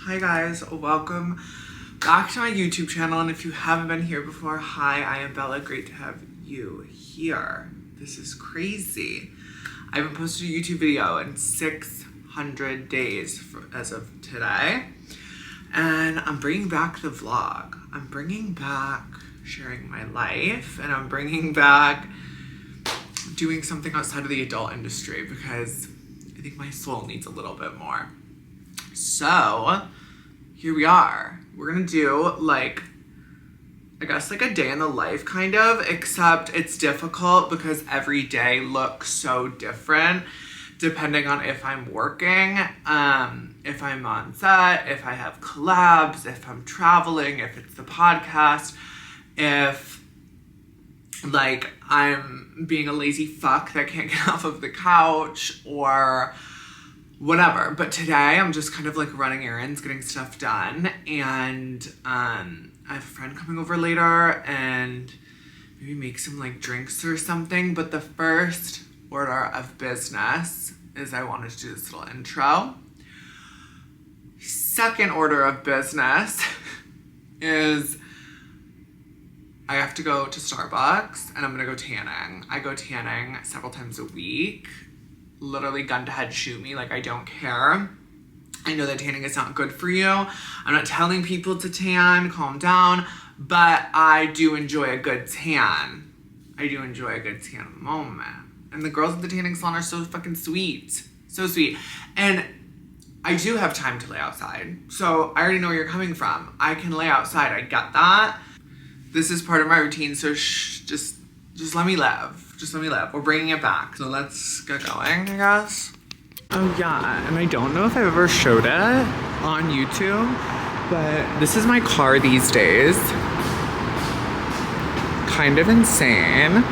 Hi guys, welcome back to my YouTube channel, and if you haven't been here before, hi, I am Bella. Great to have you here. This is crazy. I haven't posted a YouTube video in 600 days as of today, and I'm bringing back the vlog. I'm bringing back sharing my life, and I'm bringing back doing something outside of the adult industry because I think my soul needs a little bit more. So here we are. We're gonna do like, I guess like a day in the life kind of, except it's difficult because every day looks so different depending on if I'm working, if I'm on set, if I have collabs, if I'm traveling, if it's the podcast, if like I'm being a lazy fuck that can't get off of the couch or whatever. But today I'm just kind of like running errands, getting stuff done, and I have a friend coming over later and maybe make some like drinks or something. But the first order of business is I wanted to do this little intro. Second order of business is I have to go to Starbucks and I'm gonna go tanning. I go tanning several times a week. Literally gun to head shoot me, like I don't care. I know that tanning is not good for you. I'm not telling people to tan, calm down, but I do enjoy a good tan. I do enjoy a good tan moment. And the girls at the tanning salon are so fucking sweet. So sweet. And I do have time to lay outside. So I already know where you're coming from. I can lay outside, I get that. This is part of my routine, so just let me live. Just let me live. We're bringing it back. So let's get going, I guess. Oh yeah, and I don't know if I've ever showed it on YouTube, but this is my car these days. Kind of insane.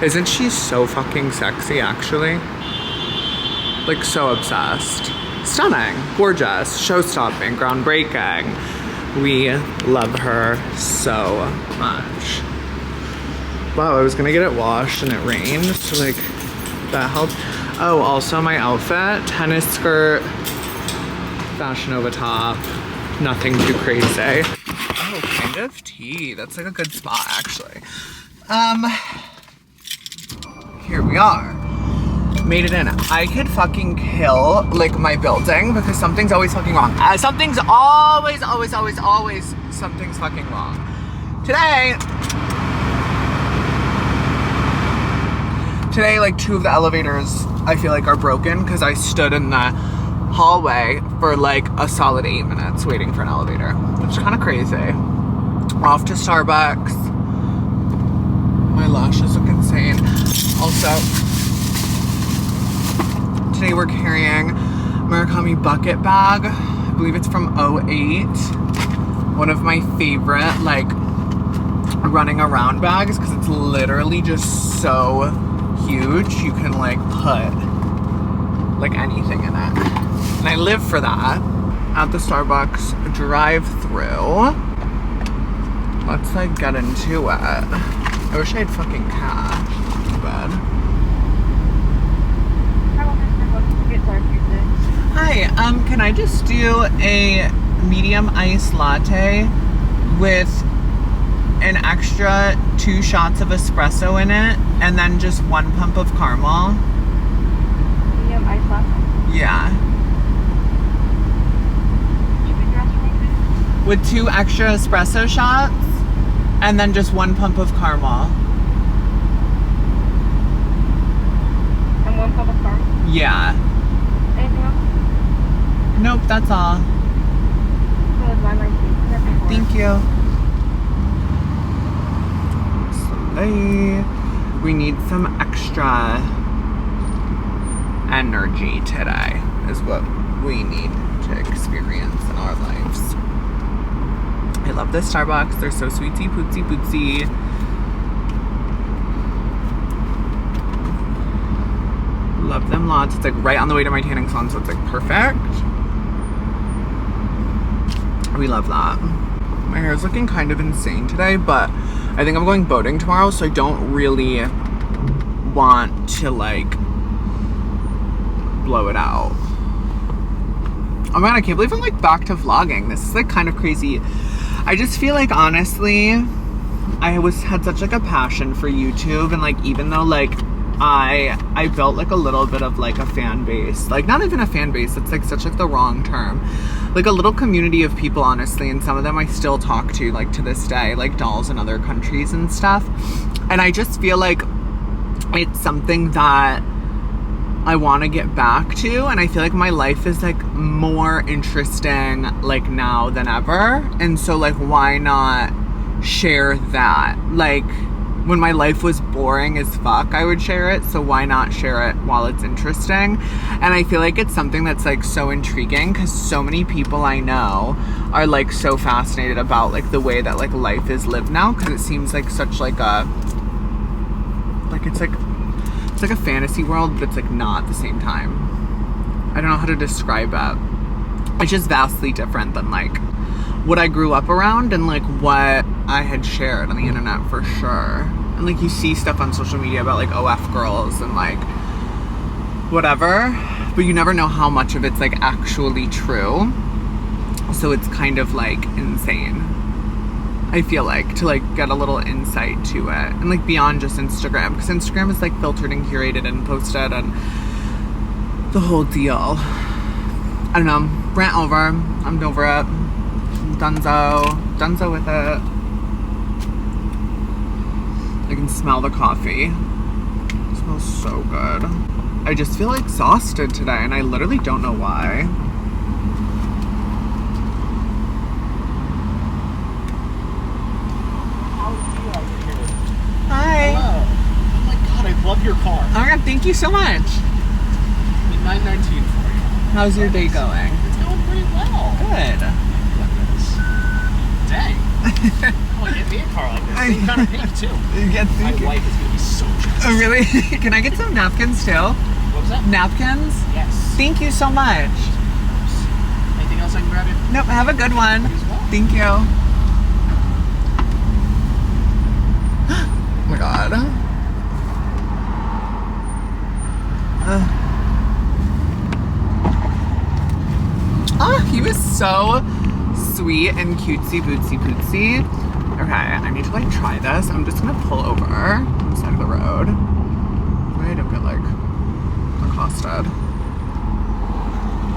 Isn't she so fucking sexy, actually? Like, so obsessed. Stunning, gorgeous, show-stopping, groundbreaking. We love her so much. Wow, I was gonna get it washed and it rained, so like that helped. Oh, also my outfit, tennis skirt, Fashion Nova top, nothing too crazy. Oh, kind of tea. That's like a good spot actually. Here we are. Made it in. I could fucking kill like my building because something's always fucking wrong. Something's always something's fucking wrong. Today, like two of the elevators I feel like are broken because I stood in the hallway for like a solid 8 minutes waiting for an elevator, which is kind of crazy. Off to Starbucks. My lashes look insane. Also, today we're carrying Murakami bucket bag. I believe it's from 08. One of my favorite like running around bags because it's literally just so huge. You can like put like anything in it. And I live for that. At the Starbucks drive-through. Let's like get into it. I wish I had fucking cash. Too bad. Hi, can I just do a medium iced latte with an extra 2 shots of espresso in it, and then just 1 pump of caramel? Medium iced latte? Yeah. With 2 extra espresso shots, and then just 1 pump of caramel. And 1 pump of caramel? Yeah. Anything else? Nope, that's all. Thank you. We need some extra energy today is what we need to experience in our lives. I love this Starbucks. They're so sweetie pootsy pootsy. Love them lots. It's like right on the way to my tanning salon, so it's like perfect. We love that. My hair is looking kind of insane today, but I think I'm going boating tomorrow, so I don't really want to like blow it out. Oh my god, I can't believe I'm like back to vlogging. This is like kind of crazy. I just feel like honestly, I had such like a passion for YouTube, and like even though like I built like a little bit of like a fan base, like not even a fan base, it's like such like the wrong term, like a little community of people honestly, and some of them I still talk to like to this day, like dolls in other countries and stuff. And I just feel like it's something that I want to get back to, and I feel like my life is like more interesting like now than ever, and so like why not share that? Like when my life was boring as fuck, I would share it, so why not share it while it's interesting? And I feel like it's something that's like so intriguing because so many people I know are like so fascinated about like the way that like life is lived now, because it seems like such like a it's like a fantasy world, but it's like not at the same time. I don't know how to describe it. It's just vastly different than like what I grew up around and like what I had shared on the internet for sure. And like you see stuff on social media about like OF girls and like whatever, but you never know how much of it's like actually true. So it's kind of like insane, I feel like, to like get a little insight to it, and like beyond just Instagram, because Instagram is like filtered and curated and posted and the whole deal. I don't know, rant over, I'm over it, Dunzo with it. I can smell the coffee, it smells so good. I just feel exhausted today, and I literally don't know why. Hi. Hello. Oh my god, I love your car. Oh my god, thank you so much. 919 for you. How's your day going? It's going pretty well. Good. Dang. Oh, get me a car like this. Same kind of pink too. Yeah, My thank you. wife is gonna be so jealous. Oh, really? Can I get some napkins too? What was that? Napkins? Yes. Thank you so much. Anything else I can grab you? Nope, have a good one. You as well. Thank you. Oh my god. Oh, he was so sweet and cutesy bootsy pootsy. Okay, I need to like try this. I'm just gonna pull over on the side of the road. I don't get like accosted.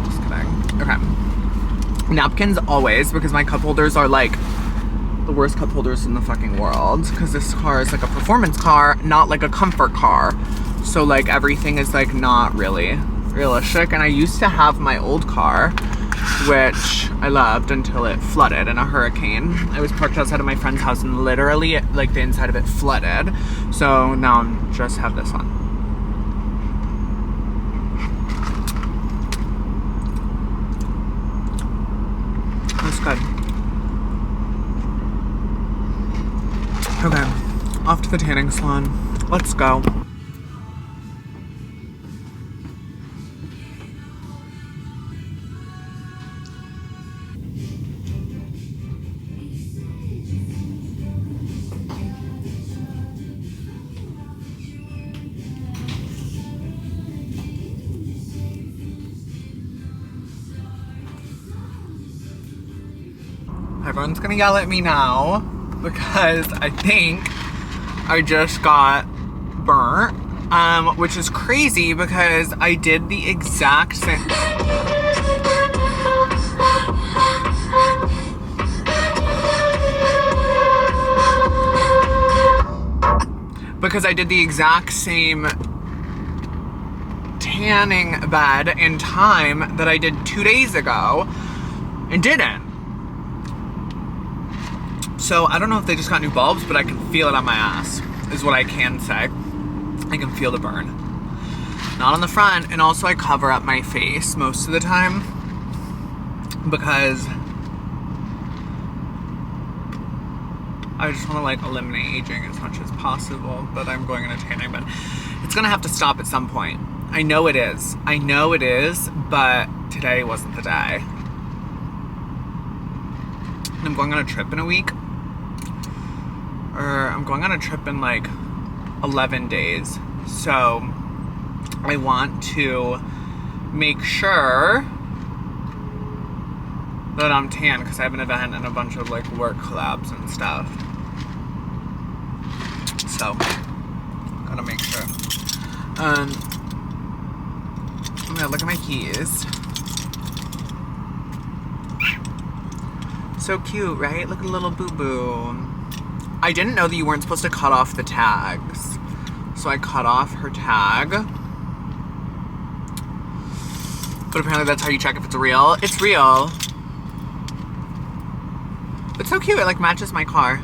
Just kidding. Okay. Napkins always, because my cup holders are like the worst cup holders in the fucking world, because this car is like a performance car, not like a comfort car. So like everything is like not really realistic. And I used to have my old car, which I loved until it flooded in a hurricane. I was parked outside of my friend's house and literally like the inside of it flooded. So now I'm just have this one. That's good. Okay, off to the tanning salon. Let's go. Everyone's gonna yell at me now because I think I just got burnt, which is crazy because I did the exact same. Because I did the exact same tanning bed in time that I did 2 days ago and didn't. So I don't know if they just got new bulbs, but I can feel it on my ass, is what I can say. I can feel the burn. Not on the front, and also I cover up my face most of the time because I just want to like eliminate aging as much as possible, but I'm going in a tanning bed. It's gonna have to stop at some point. I know it is, but today wasn't the day. And I'm going on a trip in a week. Or I'm going on a trip in like 11 days. So I want to make sure that I'm tan because I have an event and a bunch of like work collabs and stuff. So, gotta make sure. Oh my god, look at my keys. So cute, right? Look at a little boo-boo. I didn't know that you weren't supposed to cut off the tags. So I cut off her tag. But apparently that's how you check if it's real. It's real. It's so cute, it like matches my car.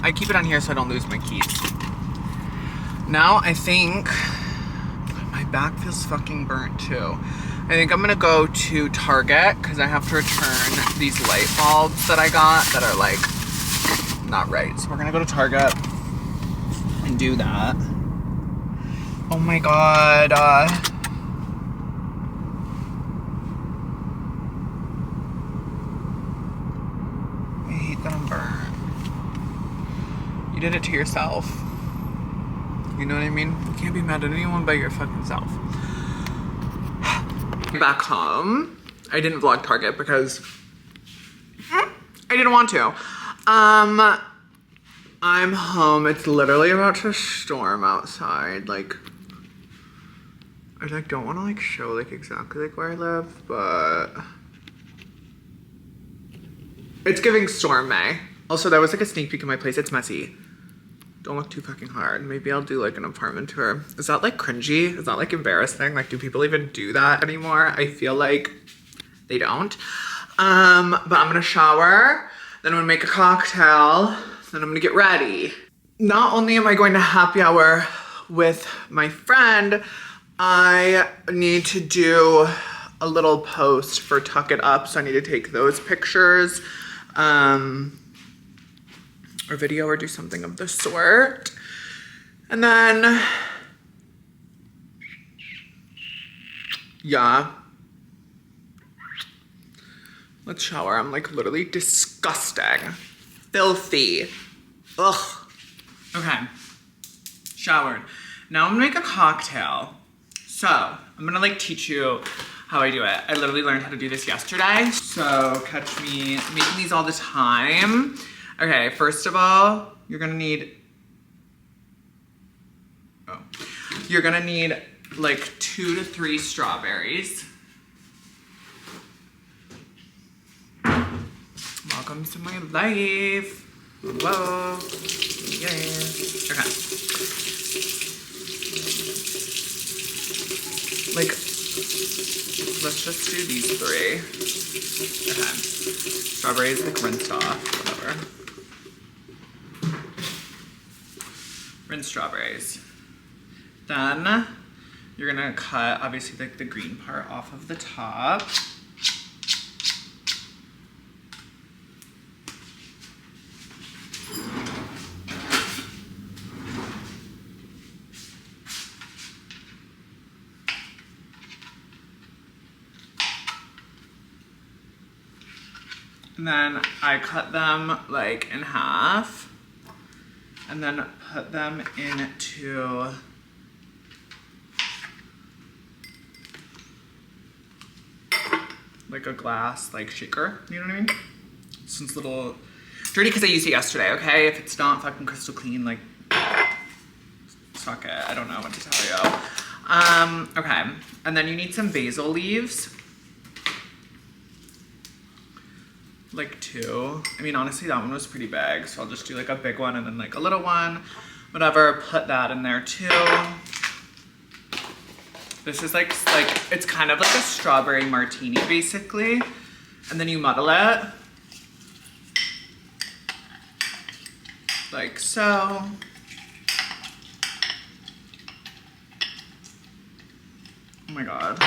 I keep it on here so I don't lose my keys. Now I think my back feels fucking burnt too. I think I'm gonna go to Target because I have to return these light bulbs that I got that are like not right. So we're gonna go to Target and do that. Oh my god. I hate that I'm burnt. You did it to yourself. You know what I mean? You can't be mad at anyone but your fucking self. Back home. I didn't vlog Target because I didn't want to. I'm home. It's literally about to storm outside. Like, I like don't want to like show like exactly like where I live, but it's giving storm May. Also, that was like a sneak peek of my place. It's messy. Don't look too fucking hard. Maybe I'll do like an apartment tour. Is that like cringy? Is that like embarrassing? Like, do people even do that anymore? I feel like they don't. But I'm gonna shower. Then I'm gonna make a cocktail. Then I'm gonna get ready. Not only am I going to happy hour with my friend, I need to do a little post for Tuck It Up. So I need to take those pictures. Or video or do something of the sort. And then, yeah. Let's shower. I'm like literally disgusting. Filthy. Ugh. Okay. Showered. Now I'm gonna make a cocktail. So I'm gonna like teach you how I do it. I literally learned how to do this yesterday. So catch me making these all the time. Okay, first of all, you're gonna need like 2 to 3 strawberries. Welcome to my life. Hello. Yay. Okay. Like, let's just do these 3. Okay. Strawberries like rinsed off, whatever. Rinse strawberries. Then you're gonna cut obviously like the green part off of the top. And then I cut them like in half. And then put them into like a glass like shaker, you know what I mean? This one's a little dirty because I used it yesterday, okay? If it's not fucking crystal clean, like, suck it. I don't know what to tell you. Okay, and then you need some basil leaves. Like 2. I mean, honestly, that one was pretty big, so I'll just do like a big one and then like a little one. Whatever, put that in there too. This is like it's kind of like a strawberry martini basically. And then you muddle it. Like so. Oh my god.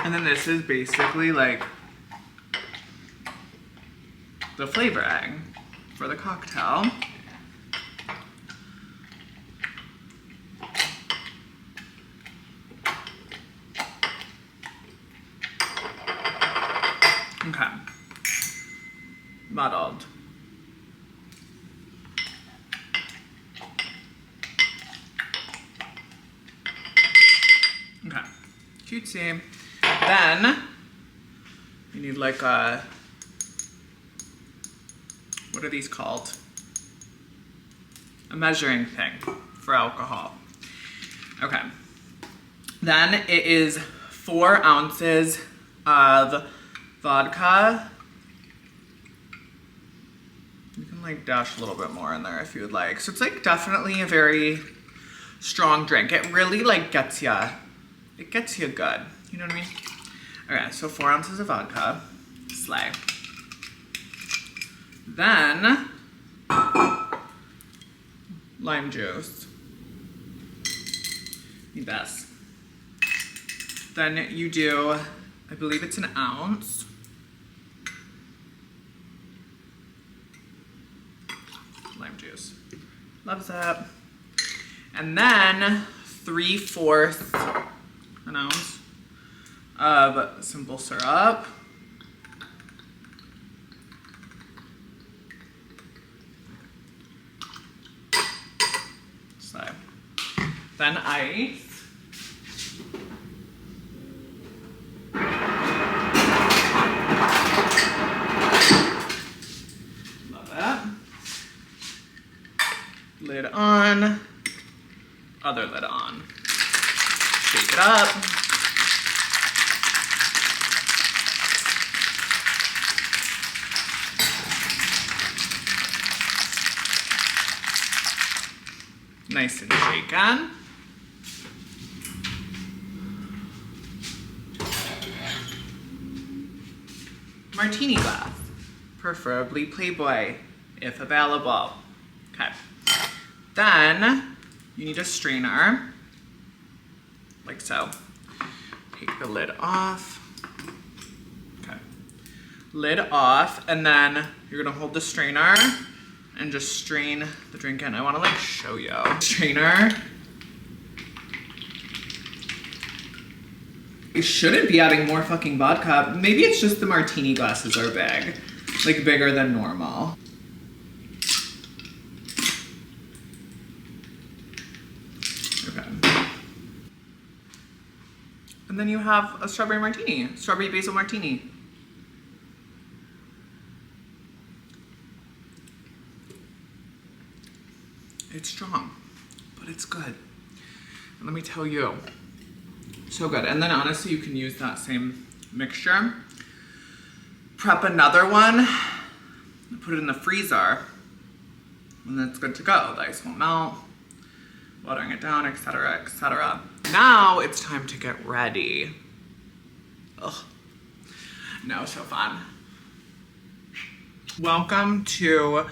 And then this is basically like the flavoring for the cocktail. Okay. Muddled. Cutesy. Then you need like a, what are these called? A measuring thing for alcohol. Okay. Then it is 4 ounces of vodka. You can like dash a little bit more in there if you would like. So it's like definitely a very strong drink. It really like gets ya. It gets you good. You know what I mean? Okay, so 4 ounces of vodka. Slay. Then lime juice. Need this. Then you do, I believe it's an ounce. Lime juice. Loves that. And then 3/4 an ounce of simple syrup. So, then ice. Love it. Lid on. Other lid on. Shake it up. Nice and shaken. Martini glass, preferably Playboy, if available. Okay. Then you need a strainer, like so. Take the lid off. Okay. Lid off, and then you're gonna hold the strainer and just strain the drink in. I wanna like show you. Strainer. You shouldn't be adding more fucking vodka. Maybe it's just the martini glasses are big. Like bigger than normal. Okay. And then you have a strawberry martini. Strawberry basil martini. It's strong, but it's good. And let me tell you, so good. And then honestly, you can use that same mixture, prep another one, put it in the freezer, and then it's good to go. The ice won't melt, watering it down, etc., etc. Now it's time to get ready. Ugh. No, so fun. Welcome to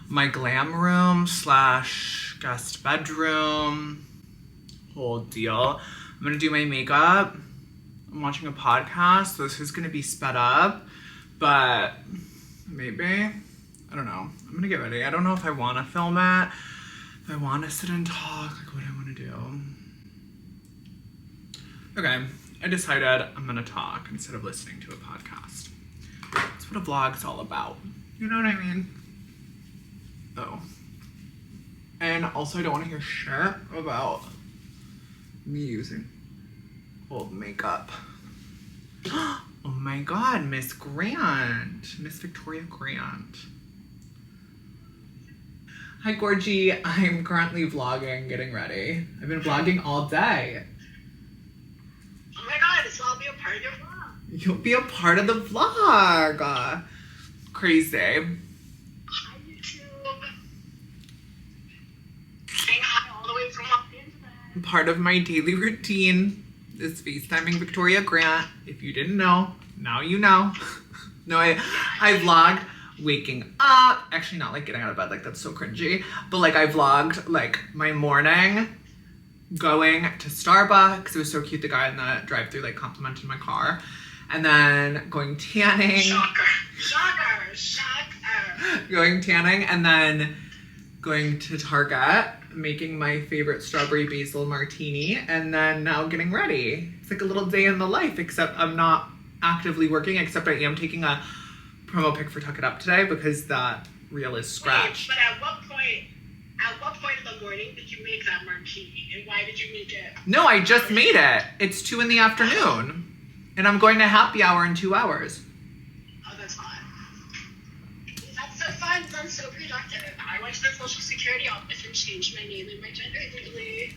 my glam room / guest bedroom, whole deal. I'm gonna do my makeup. I'm watching a podcast, so this is gonna be sped up, but maybe, I don't know. I'm gonna get ready. I don't know if I wanna film it, if I wanna sit and talk, like what I wanna do. Okay, I decided I'm gonna talk instead of listening to a podcast. That's what a vlog's all about. You know what I mean? Oh. And also I don't want to hear shit about me using old makeup. Oh my god, Miss Grant. Miss Victoria Grant. Hi Gorgie, I'm currently vlogging, getting ready. I've been vlogging all day. Oh my god, so I'll be a part of your vlog. You'll be a part of the vlog. Crazy. Hi YouTube. Saying hi all the way from Los Angeles. Part of my daily routine is FaceTiming Victoria Grant. If you didn't know, now you know. No, I vlogged waking up. Actually, not like getting out of bed, like that's so cringy. But like I vlogged like my morning going to Starbucks. It was so cute. The guy in the drive-thru like complimented my car. And then going tanning. Shocker, shocker, shocker. Going tanning and then going to Target, making my favorite strawberry basil martini, and then now getting ready. It's like a little day in the life, except I'm not actively working, except I am taking a promo pic for Tuck It Up today because that reel is scratched. Wait, but at what point At what point in the morning did you make that martini, and why did you make it? No, I just made it. It's 2 PM. And I'm going to happy hour in 2 hours. Oh, that's fun. That's so fun. That's so productive. I went to the Social Security office and changed my name and my gender legally.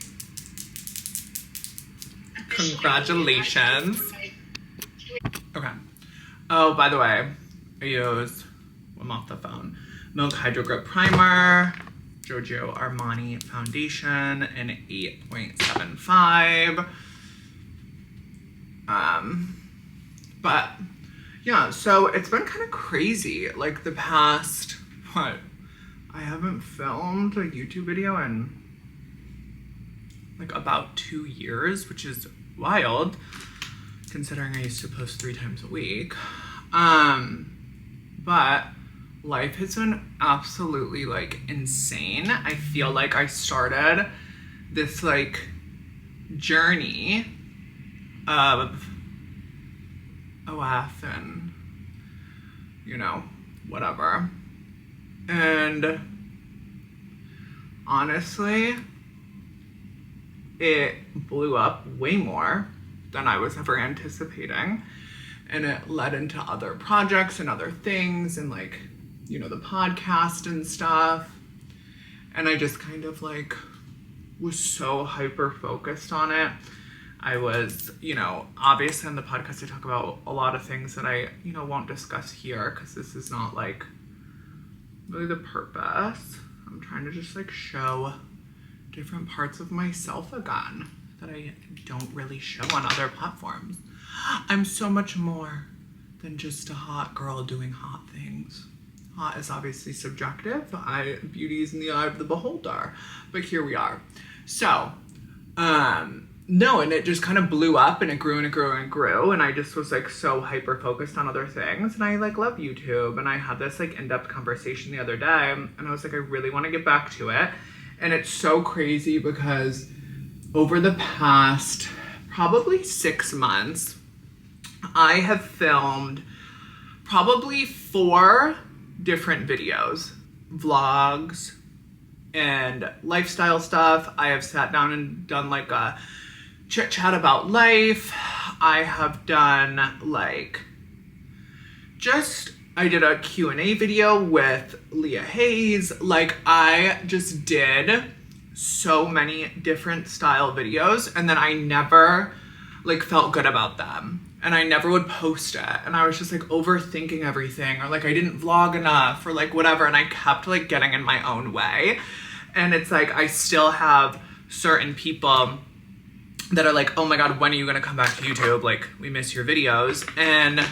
Congratulations. Okay. Oh, by the way, I'm off the phone. Milk Hydro Grip Primer, Giorgio Armani Foundation, and 8.75. But yeah, so it's been kind of crazy. Like the past, I haven't filmed a YouTube video in like about 2 years, which is wild considering I used to post 3 times a week. But life has been absolutely like insane. I feel like I started this like journey of OF and, you know, whatever. And honestly, it blew up way more than I was ever anticipating. And it led into other projects and other things and like, you know, the podcast and stuff. And I just kind of like was so hyper focused on it. I was, you know, obviously on the podcast I talk about a lot of things that I, you know, won't discuss here because this is not like really the purpose. I'm trying to just like show different parts of myself again that I don't really show on other platforms. I'm so much more than just a hot girl doing hot things. Hot is obviously subjective. Beauty is in the eye of the beholder. But here we are. So, no, and it just kind of blew up and it grew and it grew and it grew. And I just was like so hyper focused on other things. And I like love YouTube. And I had this like in-depth conversation the other day. And I was like, I really want to get back to it. And it's so crazy because over the past probably 6 months, I have filmed probably 4 different videos, vlogs, and lifestyle stuff. I have sat down and done like a chit chat about life. I have done like I did a Q&A video with Leah Hayes. Like I just did so many different style videos and then I never like felt good about them. And I never would post it. And I was just like overthinking everything or like I didn't vlog enough or like whatever. And I kept like getting in my own way. And it's like I still have certain people that are like, oh my God, when are you gonna come back to YouTube? Like we miss your videos. And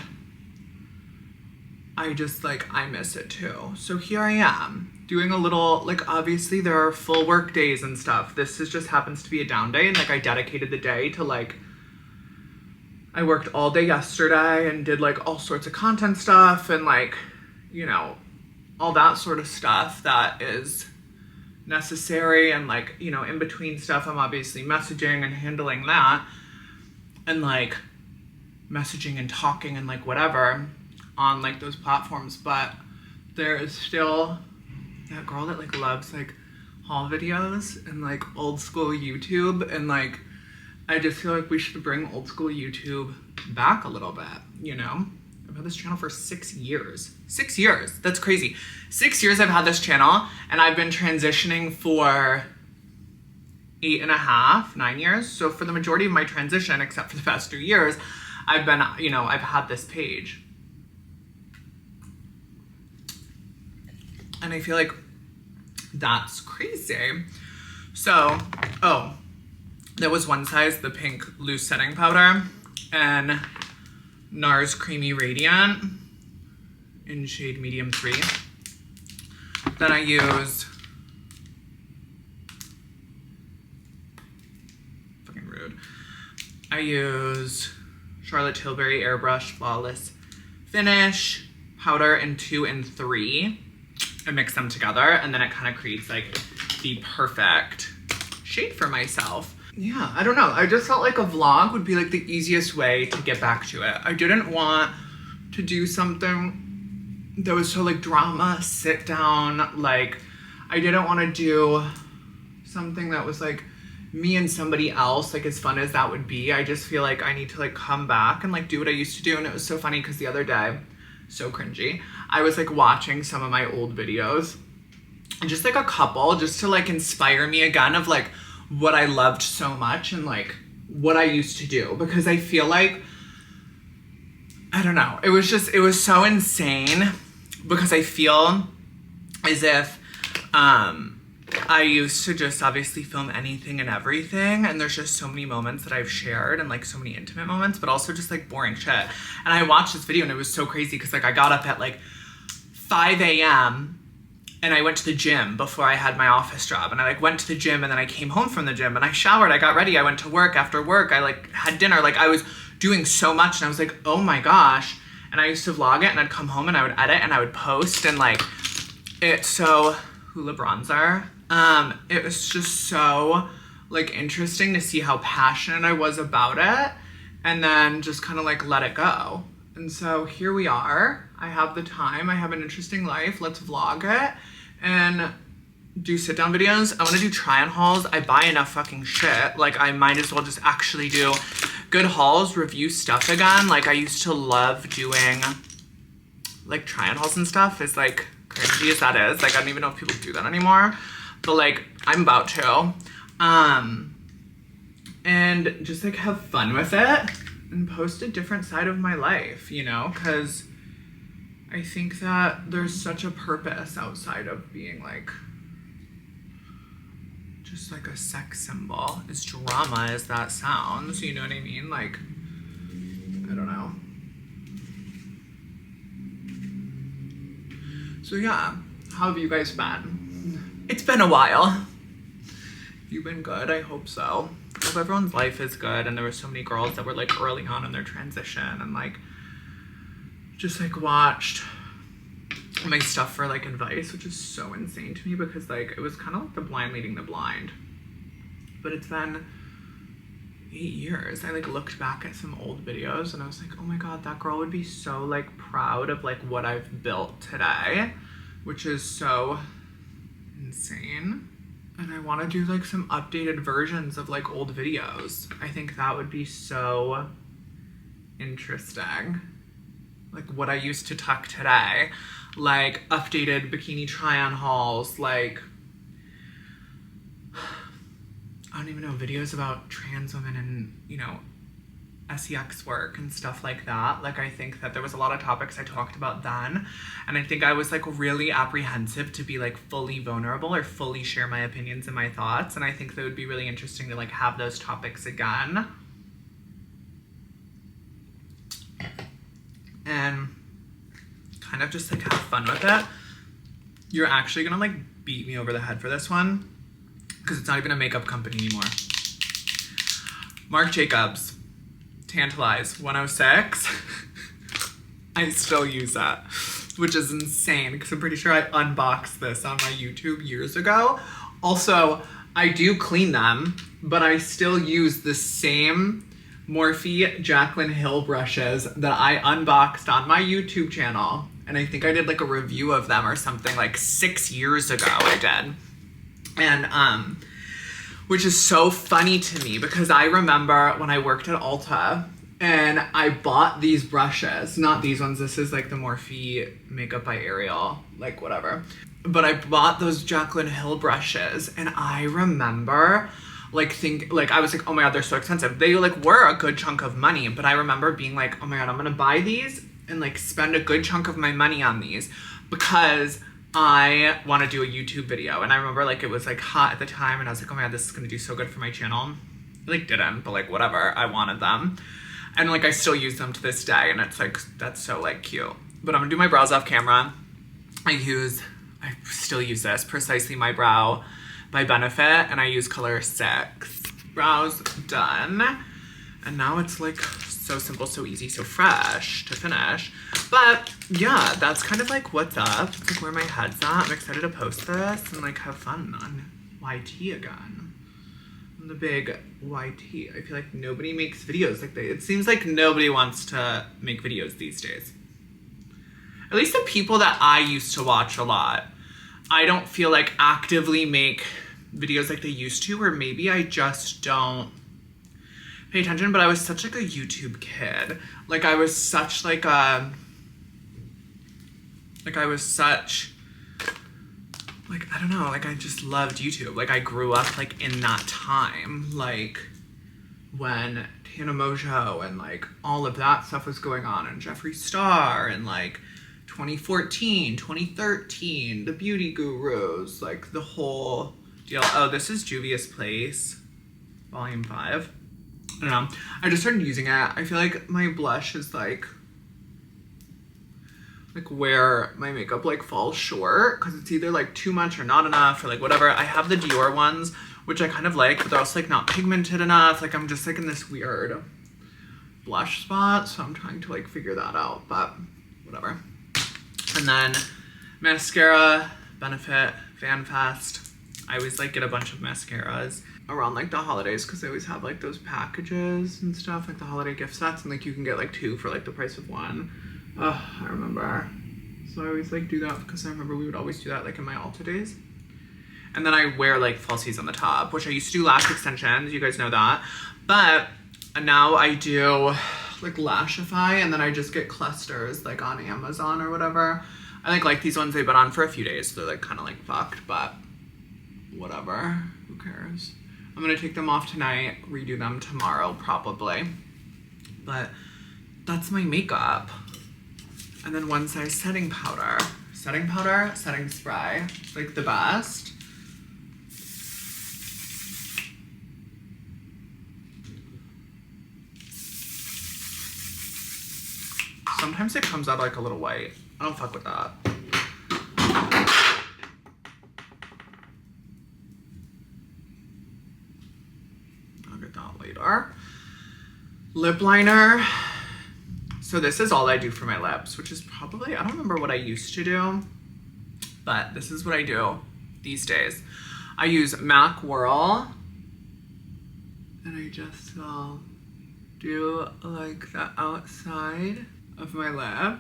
I just like, I miss it too. So here I am doing a little, like obviously there are full work days and stuff. This just happens to be a down day. And like I dedicated the day to like, I worked all day yesterday and did like all sorts of content stuff and like, you know, all that sort of stuff that is necessary. And like, you know, in between stuff, I'm obviously messaging and handling that and like messaging and talking and like whatever on like those platforms. But there is still that girl that like loves like haul videos and like old school YouTube and like, I just feel like we should bring old school YouTube back a little bit, you know? I've had this channel for 6 years. 6 years, that's crazy. 6 years I've had this channel and I've been transitioning for 8.5, 9 years. So for the majority of my transition, except for the past 2 years, I've been, you know, I've had this page. And I feel like that's crazy. So, oh, there was one size, the pink loose setting powder, and NARS Creamy Radiant in shade medium 3. Then I used, fucking rude, I used Charlotte Tilbury Airbrush Flawless Finish powder in 2 and 3. I mix them together and then it kind of creates like the perfect shade for myself. Yeah, I don't know. I just felt like a vlog would be like the easiest way to get back to it. I didn't want to do something that was so like drama, sit down. Like I didn't want to do something that was like me and somebody else, like as fun as that would be. I just feel like I need to like come back and like do what I used to do. And it was so funny because the other day, so cringy, I was like watching some of my old videos and just like a couple just to like inspire me again of like what I loved so much and like what I used to do, because I feel like, I don't know, it was so insane because I feel as if I used to just obviously film anything and everything, and there's just so many moments that I've shared and like so many intimate moments, but also just like boring shit. And I watched this video and it was so crazy because like I got up at like 5 a.m. and I went to the gym before I had my office job, and I like went to the gym and then I came home from the gym and I showered, I got ready, I went to work. After work I like had dinner, like I was doing so much and I was like, oh my gosh. And I used to vlog it and I'd come home and I would edit and I would post, and like it's so Hoola bronzer. It was just so like interesting to see how passionate I was about it and then just kind of like let it go. And so here we are. I have the time, I have an interesting life, let's vlog it and do sit down videos. I want to do try on hauls. I buy enough fucking shit, like I might as well just actually do good hauls, review stuff again. Like I used to love doing like try on hauls and stuff, as like cringy as that is. Like I don't even know if people do that anymore, but like I'm about to. And just like have fun with it and post a different side of my life, you know, because I think that there's such a purpose outside of being like just like a sex symbol, as drama as that sounds, you know what I mean? Like, I don't know. So yeah, how have you guys been? It's been a while. You've been good? I hope so. I hope everyone's life is good, and there were so many girls that were like early on in their transition and like just like watched my stuff for like advice, which is so insane to me because like it was kind of like the blind leading the blind. But it's been 8 years. I like looked back at some old videos and I was like, oh my god, that girl would be so like proud of like what I've built today, which is so insane. And I want to do like some updated versions of like old videos. I think that would be so interesting. Like what I used to tuck today, like updated bikini try on hauls, like I don't even know, videos about trans women and, you know, sex work and stuff like that. Like I think that there was a lot of topics I talked about then, and I think I was like really apprehensive to be like fully vulnerable or fully share my opinions and my thoughts, and I think that would be really interesting to like have those topics again. And kind of just like have fun with it. You're actually gonna like beat me over the head for this one because it's not even a makeup company anymore. Marc Jacobs, Tantalize 106. I still use that, which is insane because I'm pretty sure I unboxed this on my YouTube years ago. Also, I do clean them, but I still use the same Morphe Jaclyn Hill brushes that I unboxed on my YouTube channel. And I think I did like a review of them or something like 6 years ago I did. And, which is so funny to me because I remember when I worked at Ulta and I bought these brushes, not these ones, this is like the Morphe Makeup by Ariel, like whatever. But I bought those Jaclyn Hill brushes and I remember I was like, oh my god, they're so expensive. They like were a good chunk of money, but I remember being like, oh my god, I'm gonna buy these and like spend a good chunk of my money on these because I want to do a YouTube video. And I remember like it was like hot at the time and I was like, oh my god, this is gonna do so good for my channel. I like didn't, but like whatever, I wanted them. And like I still use them to this day and it's like, that's so like cute. But I'm gonna do my brows off camera. I still use this, Precisely My Brow by Benefit, and I use color 6. Brows done. And now it's like so simple, so easy, so fresh to finish. But yeah, that's kind of like what's up. It's like where my head's at. I'm excited to post this and like have fun on YT again. On the big YT. I feel like nobody makes videos like that. It seems like nobody wants to make videos these days. At least the people that I used to watch a lot. I don't feel like actively make videos like they used to, or maybe I just don't pay attention, but I was such like a YouTube kid. Like I was such like a, like I was such, like, I don't know, like I just loved YouTube. Like I grew up like in that time, like when Tana Mojo and like all of that stuff was going on, and Jeffree Star, and like 2014, 2013, the beauty gurus, like the whole deal. Oh, this is Juvia's Place, volume 5. I don't know. I just started using it. I feel like my blush is like where my makeup like falls short, because it's either like too much or not enough or like whatever. I have the Dior ones, which I kind of like, but they're also like not pigmented enough. Like I'm just like in this weird blush spot, so I'm trying to like figure that out, but whatever. And then mascara, Benefit, FanFest. I always like get a bunch of mascaras around like the holidays, because they always have like those packages and stuff, like the holiday gift sets, and like you can get like 2 for like the price of 1. Oh, I remember. So I always like do that, because I remember we would always do that like in my Ulta days. And then I wear like falsies on the top, which I used to do lash extensions, you guys know that. But now I do like Lashify, and then I just get clusters like on Amazon or whatever. I like these ones. They've been on for a few days, so they're like kind of like fucked, but whatever, who cares? I'm gonna take them off tonight, redo them tomorrow probably. But that's my makeup. And then one size setting powder. Setting powder, setting spray, like the best. Sometimes it comes out like a little white. I don't fuck with that. I'll get that later. Lip liner. So this is all I do for my lips, which is probably, I don't remember what I used to do, but this is what I do these days. I use MAC Whirl, and I just will do like the outside of my lip,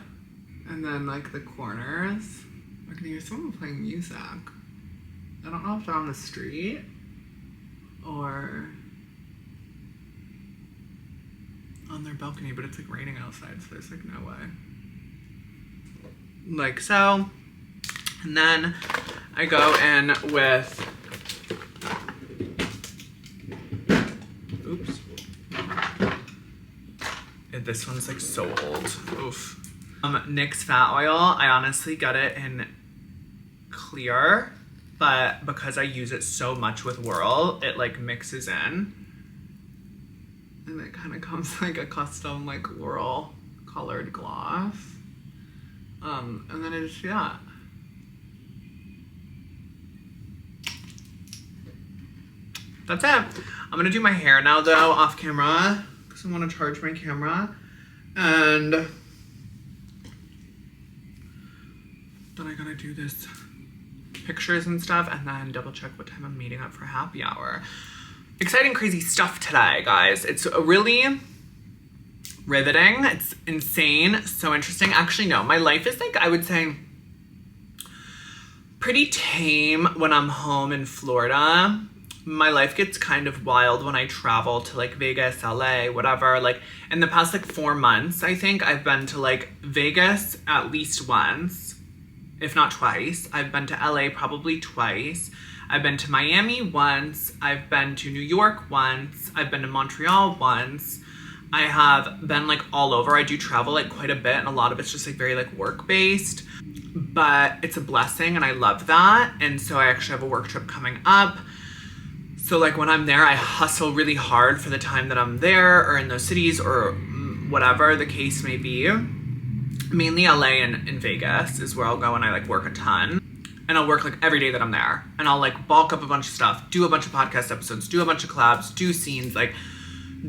and then like the corners. I can hear someone playing music. I don't know if they're on the street or on their balcony, but it's like raining outside, so there's like no way. Like so. And then I go in with, oops. This one's like so old. Oof. NYX Fat Oil. I honestly get it in clear, but because I use it so much with Whirl, it like mixes in. And it kind of comes like a custom like Whirl colored gloss. And then I just do that. That's it. I'm gonna do my hair now though, off camera, because I want to charge my camera. And then I gotta do this pictures and stuff, and then double check what time I'm meeting up for happy hour. Exciting, crazy stuff today, guys. It's really riveting. It's insane. So interesting. Actually, no, my life is like, I would say, pretty tame when I'm home in Florida. My life gets kind of wild when I travel to like Vegas, LA, whatever. Like in the past like 4 months, I think I've been to like Vegas at least once, if not twice. I've been to LA probably twice. I've been to Miami once. I've been to New York once. I've been to Montreal once. I have been like all over. I do travel like quite a bit, and a lot of it's just like very like work-based, but it's a blessing and I love that. And so I actually have a work trip coming up. So like when I'm there, I hustle really hard for the time that I'm there or in those cities or whatever the case may be. Mainly LA and Vegas is where I'll go, and I like work a ton. And I'll work like every day that I'm there. And I'll like bulk up a bunch of stuff, do a bunch of podcast episodes, do a bunch of collabs, do scenes, like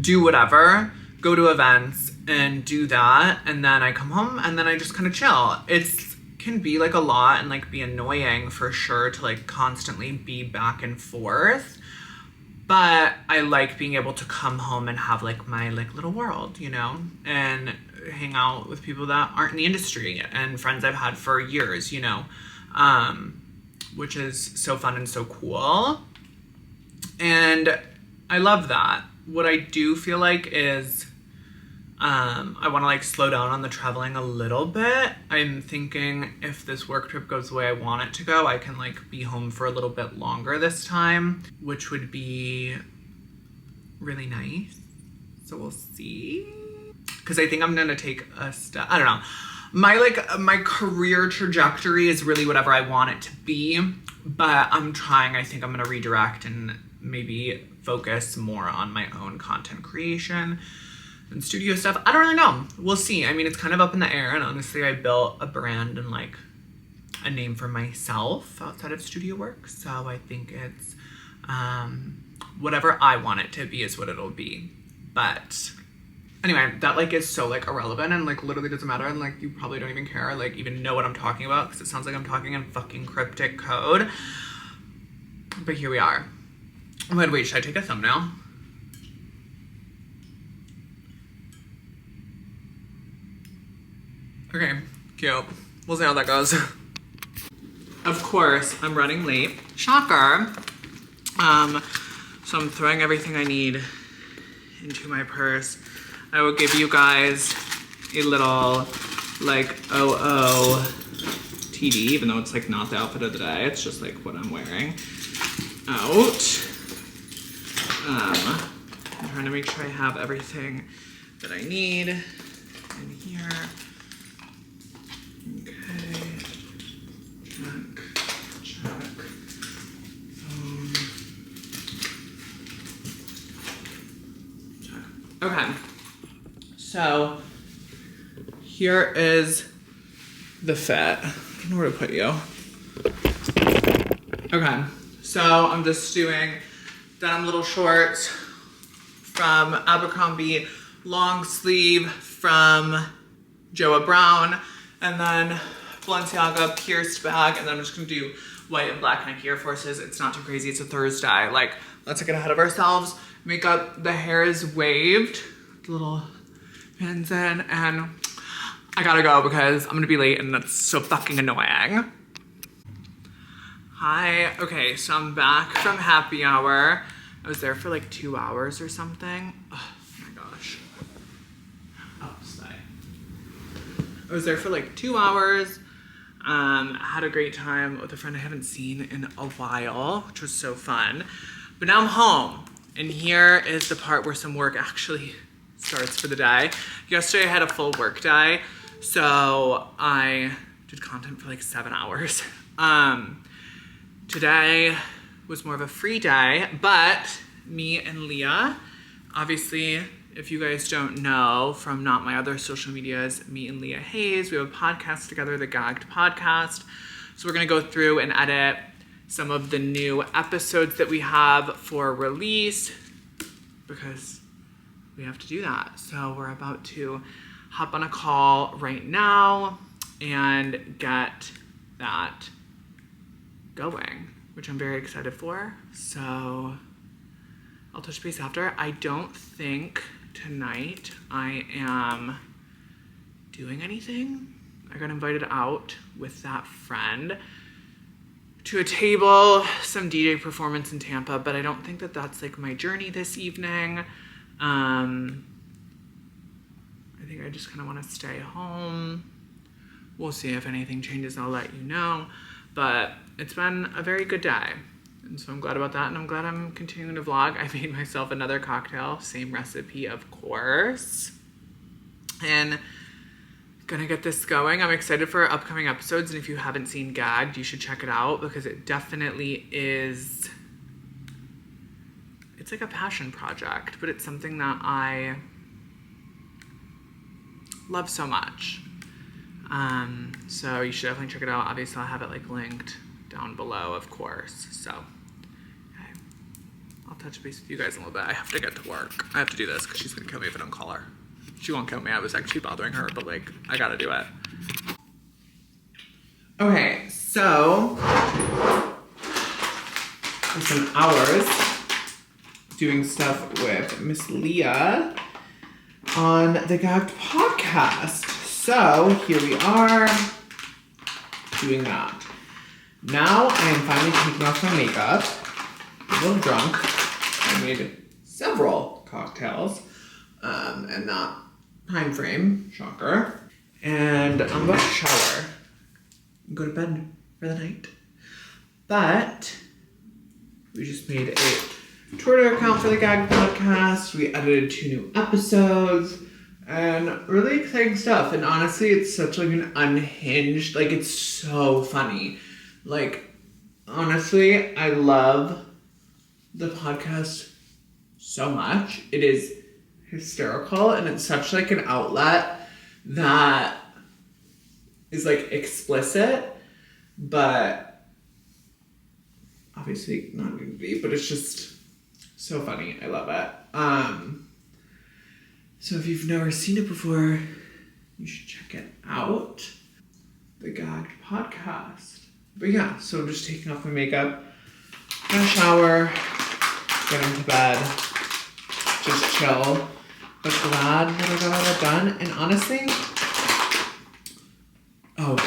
do whatever, go to events and do that. And then I come home and then I just kind of chill. It's can be like a lot and like be annoying for sure to like constantly be back and forth. But I like being able to come home and have like my like little world, you know, and hang out with people that aren't in the industry and friends I've had for years, you know. which is so fun and so cool. And I love that. What I do feel like is I want to like slow down on the traveling a little bit. I'm thinking if this work trip goes the way I want it to go, I can like be home for a little bit longer this time, which would be really nice. So we'll see. Because I think I'm gonna take a step, I don't know. My career trajectory is really whatever I want it to be, but I think I'm gonna redirect and maybe focus more on my own content creation and studio stuff. I don't really know. We'll see. I mean, it's kind of up in the air, and honestly, I built a brand and like a name for myself outside of studio work. So I think it's whatever I want it to be is what it'll be. But anyway, that like is so like irrelevant and like literally doesn't matter, and like you probably don't even care, like even know what I'm talking about, because it sounds like I'm talking in fucking cryptic code. But here we are. Oh my God, wait, should I take a thumbnail? Okay, cute. We'll see how that goes. Of course, I'm running late. Shocker. So I'm throwing everything I need into my purse. I will give you guys a little like OOTD, even though it's like not the outfit of the day. It's just like what I'm wearing out. I'm trying to make sure I have everything that I need in here. Okay. Check. Okay. So here is the fit. I don't know where to put you. Okay. So I'm just doing denim little shorts from Abercrombie, long sleeve from Joa Brown, and then Balenciaga pierced bag, and then I'm just gonna do white and black Nike Air Forces. It's not too crazy, it's a Thursday. Like, let's not get ahead of ourselves. Makeup, the hair is waved, little pins in, and I gotta go because I'm gonna be late and that's so fucking annoying. Hi, okay, so I'm back from happy hour. I was there for like 2 hours or something. Oh my gosh. Oh, sorry. I was there for like 2 hours. Had a great time with a friend I haven't seen in a while, which was so fun. But now I'm home, and here is the part where some work actually starts for the day. Yesterday I had a full work day, so I did content for like 7 hours. Today was more of a free day, but me and Leah, obviously, if you guys don't know from not my other social medias, me and Leah Hayes, we have a podcast together, the GAGGED podcast. So we're gonna go through and edit some of the new episodes that we have for release, because we have to do that. So we're about to hop on a call right now and get that going, which I'm very excited for. So I'll touch base after. I don't think tonight I am doing anything. I got invited out with that friend to a table, some DJ performance in Tampa, but I don't think that that's like my journey this evening. I think I just kind of want to stay home. We'll see if anything changes, I'll let you know. But it's been a very good day, and so I'm glad about that, and I'm glad I'm continuing to vlog. I made myself another cocktail, same recipe, of course, and gonna get this going. I'm excited for upcoming episodes, and if you haven't seen Gagged, you should check it out, because it definitely is, it's like a passion project, but it's something that I love so much. So you should definitely check it out. Obviously I'll have it like linked down below, of course. So, okay. I'll touch base with you guys in a little bit. I have to get to work. I have to do this because she's gonna kill me if I don't call her. She won't kill me. I was actually bothering her, but like, I gotta do it. Okay, so for some hours doing stuff with Miss Leah on the Gagged podcast. So here we are doing that. Now I am finally taking off my makeup. I'm a little drunk. I made several cocktails in that time frame. Shocker. And I'm about to shower and go to bed for the night. But we just made a Twitter account for the GAGGED podcast. We edited 2 new episodes and really exciting stuff. And honestly, it's such like an unhinged, like it's so funny. Like, honestly, I love the podcast so much. It is hysterical and it's such like an outlet that is like explicit, but obviously not nudity, but it's just so funny. I love it. So if you've never seen it before, you should check it out. The GAGGED podcast. But yeah, so I'm just taking off my makeup, gonna shower, get into bed, just chill. But glad that I got all that done. And honestly, and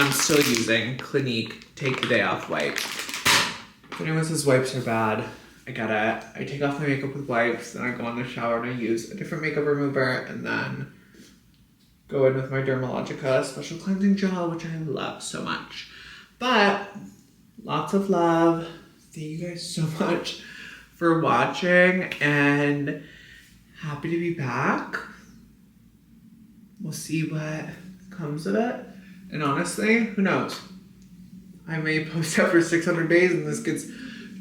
I'm still using Clinique Take the Day Off wipe. If anyone says wipes are bad, I get it. I take off my makeup with wipes, then I go in the shower and I use a different makeup remover, and then go in with my Dermalogica special cleansing gel, which I love so much. But lots of love. Thank you guys so much for watching, and happy to be back. We'll see what comes of it. And honestly, who knows? I may post that for 600 days and this gets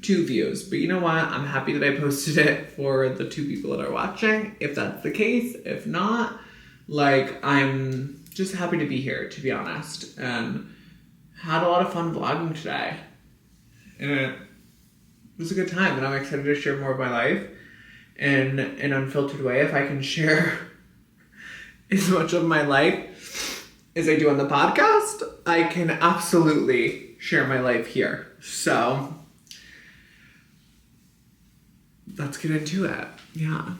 2 views. But you know what? I'm happy that I posted it for the 2 people that are watching. If that's the case, if not, like, I'm just happy to be here, to be honest. And had a lot of fun vlogging today. And it was a good time. And I'm excited to share more of my life in an unfiltered way. If I can share as much of my life as I do on the podcast, I can absolutely share my life here. So let's get into it. Yeah.